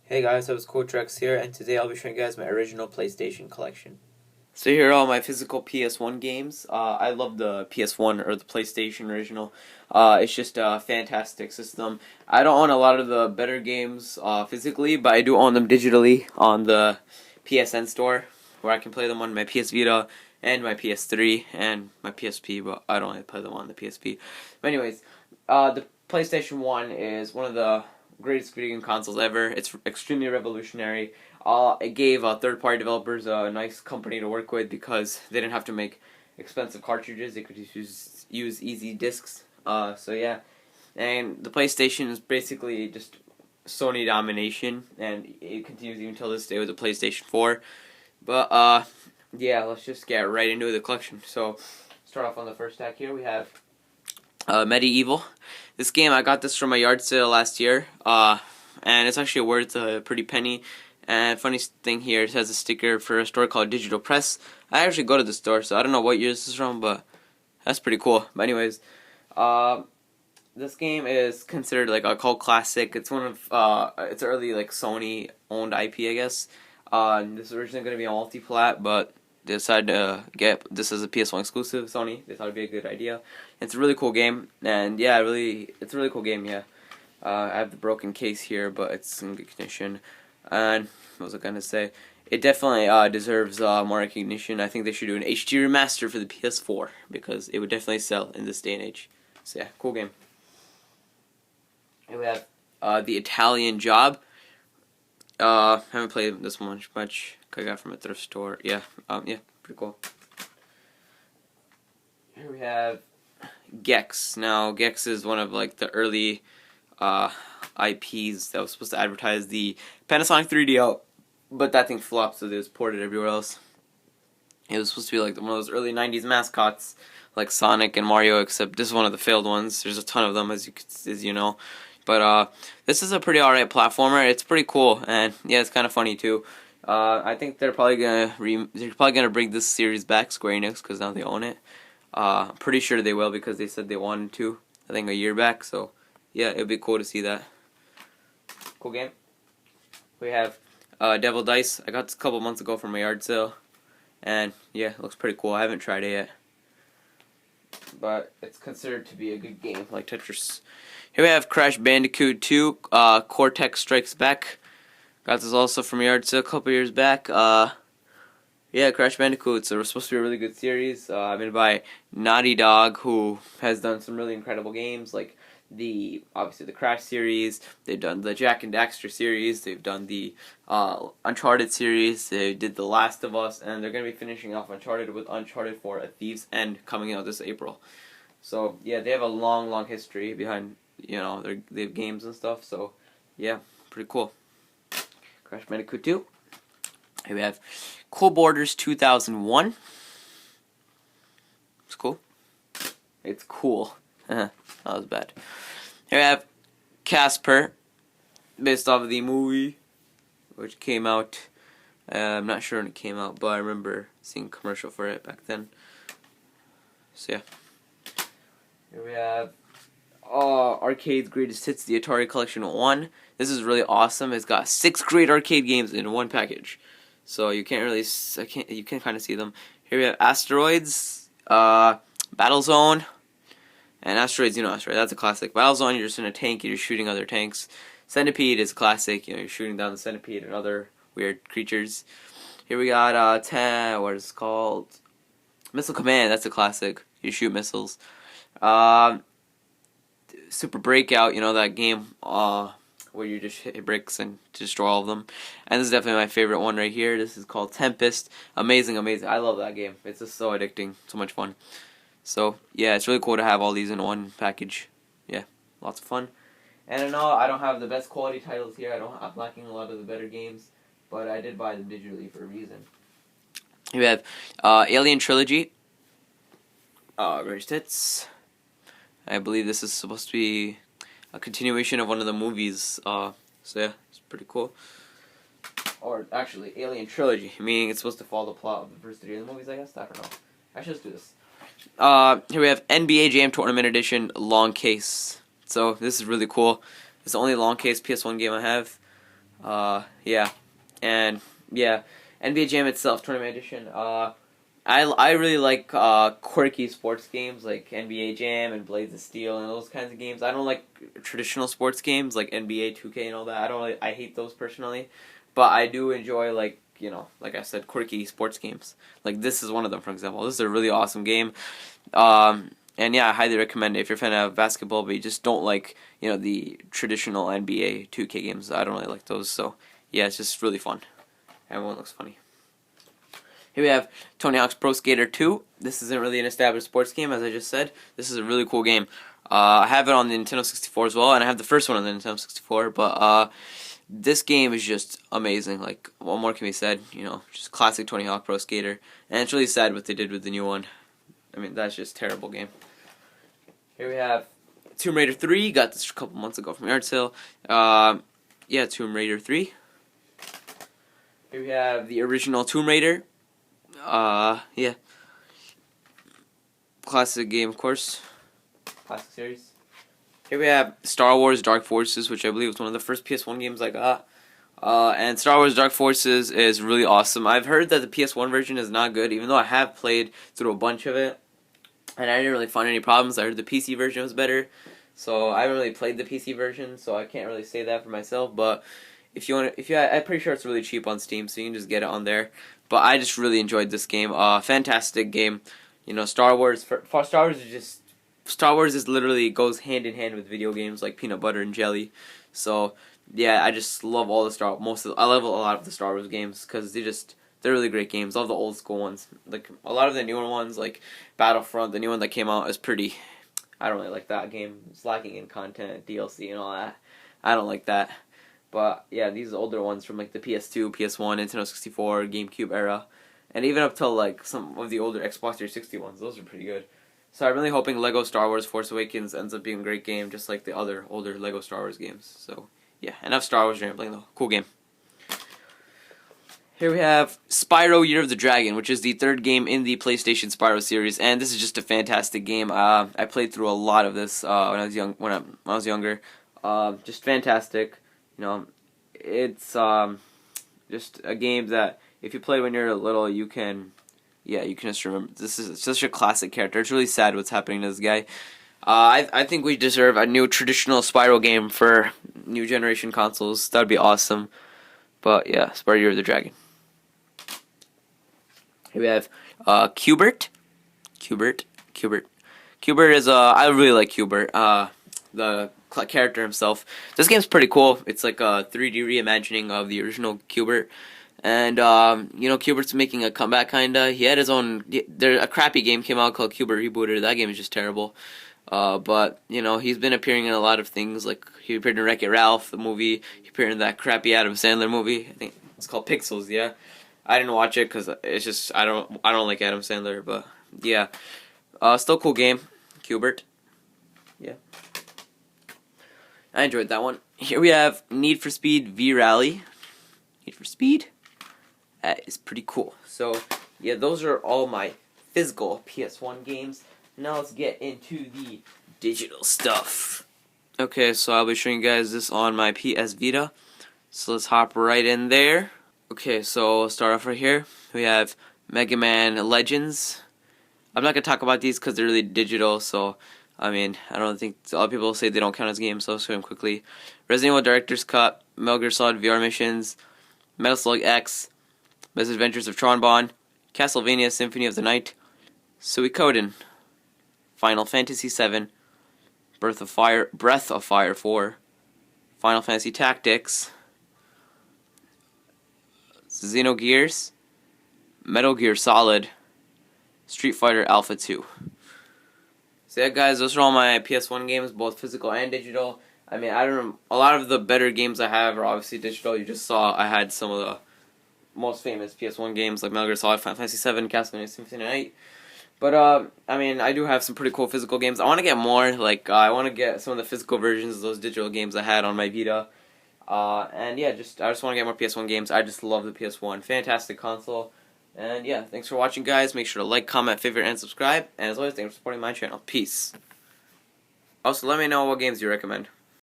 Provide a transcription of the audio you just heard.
Hey guys, it was Kooltrex here, and today I'll be showing you guys my original PlayStation collection. So here are all my physical PS1 games. I love the PS1 or the PlayStation original. It's just a fantastic system. I don't own a lot of the better games physically, but I do own them digitally on the PSN store, where I can play them on my PS Vita and my PS3 and my PSP, but I don't play them on the PSP. But anyways, the PlayStation 1 is one of the greatest video game consoles ever. It's extremely revolutionary. It gave third-party developers a nice company to work with because they didn't have to make expensive cartridges. They could just use easy discs. So yeah, and the PlayStation is basically just Sony domination, and it continues even till this day with the PlayStation 4. But yeah, let's just get right into the collection. So start off on the first stack here. We have Medieval. This game, I got this from a yard sale last year, and it's actually worth a pretty penny. And funny thing here, it has a sticker for a store called Digital Press. I actually go to the store, so I don't know what year this is from, but that's pretty cool. But anyways, this game is considered like a cult classic. It's one of it's early like Sony owned IP, I guess. This is originally going to be a multi-plat, but they decided to get this as a PS1 exclusive. Sony, they thought it'd be a good idea. It's a really cool game, and yeah, it's a really cool game. Yeah, I have the broken case here, but it's in good condition. And what was I gonna say? It definitely deserves more recognition. I think they should do an HD remaster for the PS4 because it would definitely sell in this day and age. So yeah, cool game. Here we have the Italian Job. Haven't played this one much. I got it from a thrift store. Yeah, yeah, pretty cool. Here we have Gex. Now, Gex is one of like the early IPs that was supposed to advertise the Panasonic 3DO, but that thing flopped, so they was ported everywhere else. It was supposed to be like one of those early '90s mascots, like Sonic and Mario, except this is one of the failed ones. There's a ton of them, as you know. But this is a pretty alright platformer. It's pretty cool, and yeah, it's kind of funny too. I think they're probably gonna bring this series back, Square Enix, because now they own it. I'm pretty sure they will because they said they wanted to. I think a year back, so yeah, it'd be cool to see that. Cool game. We have Devil Dice. I got this a couple months ago from a yard sale, and yeah, it looks pretty cool. I haven't tried it yet, but it's considered to be a good game, like Tetris. Here we have Crash Bandicoot 2, Kooltrex Strikes Back. Got this also from a yard sale a couple years back. Yeah, Crash Bandicoot. It's supposed to be a really good series. Made by Naughty Dog, who has done some really incredible games, like obviously the Crash series. They've done the Jak and Daxter series. They've done the Uncharted series. They did The Last of Us, and they're gonna be finishing off Uncharted with Uncharted 4: A Thief's End coming out this April. So yeah, they have a long history behind their games and stuff. So yeah, pretty cool. Crash Bandicoot 2. Here we have Cool Borders 2001. It's cool. It's cool. That was bad. Here we have Casper, based off of the movie, which came out. I'm not sure when it came out, but I remember seeing a commercial for it back then. So yeah. Here we have Arcade's Greatest Hits, the Atari Collection 1. This is really awesome. It's got 6 great arcade games in one package. So you can't really, you can kind of see them. Here we have Asteroids, Battlezone, and Asteroids, Asteroid, that's a classic. Battlezone, you're just in a tank, you're shooting other tanks. Centipede is classic, you're shooting down the centipede and other weird creatures. Here we got, what is it called? Missile Command, that's a classic. You shoot missiles. Super Breakout, that game, where you just hit bricks and destroy all of them. And this is definitely my favorite one right here. This is called Tempest. Amazing. I love that game. It's just so addicting. So much fun. So, yeah, it's really cool to have all these in one package. Yeah, lots of fun. And I know I don't have the best quality titles here. I'm lacking a lot of the better games. But I did buy them digitally for a reason. We have Alien Trilogy. Greatest Hits. I believe this is supposed to be a continuation of one of the movies, so yeah, it's pretty cool. Or actually, Alien Trilogy, meaning it's supposed to follow the plot of the first 3 of the movies, I guess? I don't know. I should just do this. Here we have NBA Jam Tournament Edition Long Case. So this is really cool. It's the only long case PS1 game I have. Yeah, and yeah, NBA Jam itself, Tournament Edition. I really like quirky sports games like NBA Jam and Blades of Steel and those kinds of games. I don't like traditional sports games like NBA 2K and all that. I hate those personally, but I do enjoy like I said, quirky sports games. Like this is one of them, for example. This is a really awesome game. And yeah, I highly recommend it if you're a fan of basketball, but you just don't like the traditional NBA 2K games. I don't really like those, so yeah, it's just really fun. Everyone looks funny. Here we have Tony Hawk's Pro Skater 2. This isn't really an established sports game, as I just said. This is a really cool game. I have it on the Nintendo 64 as well, and I have the first one on the Nintendo 64, but this game is just amazing. Like, what more can be said? Just classic Tony Hawk Pro Skater. And it's really sad what they did with the new one. I mean, that's just a terrible game. Here we have Tomb Raider 3. Got this a couple months ago from yard sale. Yeah, Tomb Raider 3. Here we have the original Tomb Raider. Yeah. Classic game, of course. Classic series. Here we have Star Wars Dark Forces, which I believe was one of the first PS1 games I got. And Star Wars Dark Forces is really awesome. I've heard that the PS1 version is not good, even though I have played through a bunch of it. And I didn't really find any problems. I heard the PC version was better. So I haven't really played the PC version, so I can't really say that for myself. But I'm pretty sure it's really cheap on Steam, so you can just get it on there. But I just really enjoyed this game. Fantastic game. Star Wars Star Wars is literally goes hand in hand with video games like peanut butter and jelly. So yeah, I just love all the I love a lot of the Star Wars games because they're really great games. All the old school ones, like a lot of the newer ones, like Battlefront, the new one that came out is pretty. I don't really like that game. It's lacking in content, DLC, and all that. I don't like that. But yeah, these older ones from like the PS2, PS1, Nintendo 64, GameCube era, and even up till like some of the older Xbox 360 ones, those are pretty good. So I'm really hoping Lego Star Wars Force Awakens ends up being a great game, just like the other older Lego Star Wars games. So yeah, enough Star Wars rambling though. Cool game. Here we have Spyro Year of the Dragon, which is the third game in the PlayStation Spyro series, and this is just a fantastic game. I played through a lot of this when I was younger. Just fantastic. It's just a game that if you play when you're little, you can just remember. This is such a classic character. It's really sad what's happening to this guy. I think we deserve a new traditional Spyro game for new generation consoles. That would be awesome. But yeah, Spyro Year of the Dragon. Here we have Q*bert. Q*bert is I really like Q*bert. The character himself. This game's pretty cool. It's like a 3D reimagining of the original Q*bert. And Q*bert's making a comeback kinda. He had his own. A crappy game came out called Q*bert Rebooted. That game is just terrible. But he's been appearing in a lot of things. Like he appeared in Wreck-It Ralph, the movie. He appeared in that crappy Adam Sandler movie. I think it's called Pixels. Yeah, I didn't watch it because it's just I don't like Adam Sandler. But yeah, still cool game, Q*bert. Yeah, I enjoyed that one. Here we have Need for Speed V Rally. Need for Speed. That is pretty cool. So yeah, those are all my physical PS1 games. Now let's get into the digital stuff. Okay, so I'll be showing you guys this on my PS Vita. So let's hop right in there. Okay, so I'll start off right here. We have Mega Man Legends. I'm not going to talk about these because they're really digital, so I mean, I don't think a lot of people say they don't count as games, so I'll show them quickly. Resident Evil Director's Cut, Metal Gear Solid VR Missions, Metal Slug X, Misadventures of Tron Bonne, Castlevania Symphony of the Night, Suikoden, Final Fantasy VII, Breath of Fire 4, Final Fantasy Tactics, Xenogears, Metal Gear Solid, Street Fighter Alpha 2. So yeah, guys, those are all my PS1 games, both physical and digital. I mean, I don't know, a lot of the better games I have are obviously digital. You just saw I had some of the most famous PS1 games like Metal Gear Solid, Final Fantasy VII, Castlevania Symphony of the Night. But I mean, I do have some pretty cool physical games. I want to get more. Like I want to get some of the physical versions of those digital games I had on my Vita. And yeah, I just want to get more PS1 games. I just love the PS1. Fantastic console. And yeah, thanks for watching, guys. Make sure to like, comment, favorite, and subscribe. And as always, thanks for supporting my channel. Peace. Also, let me know what games you recommend.